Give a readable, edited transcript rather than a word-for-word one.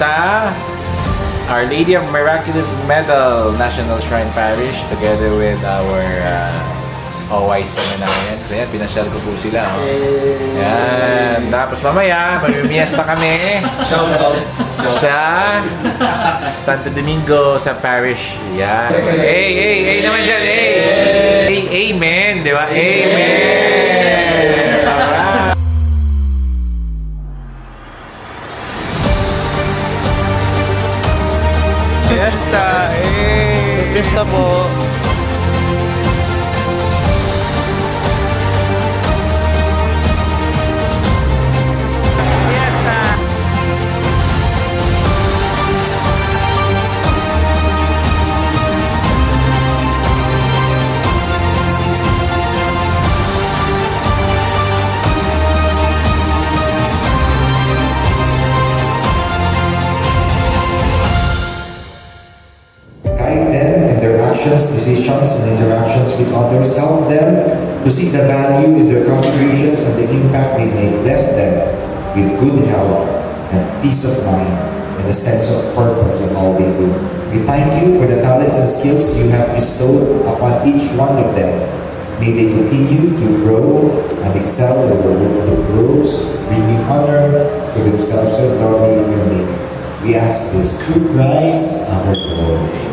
sa Our Lady of Miraculous Medal National Shrine Parish together with our OY Seminarian. So yan, pinasyal ko po sila. Oh. Yan. Tapos mamaya, mag-miesta kami sa Santo Domingo sa parish. Yan. Hey naman dyan, hey, amen, di ba? Amen! Alright. Fiesta, Fiesta po. Fiesta! Guide them in their actions, decisions, and interactions with others. Help them to see the value in their contributions and the impact they make. Bless them with good health and peace of mind and a sense of purpose in all they do. We thank you for the talents and skills you have bestowed upon each one of them. May they continue to grow and excel in their roles, bringing honor to themselves and glory in your name. We ask this through Christ our Lord.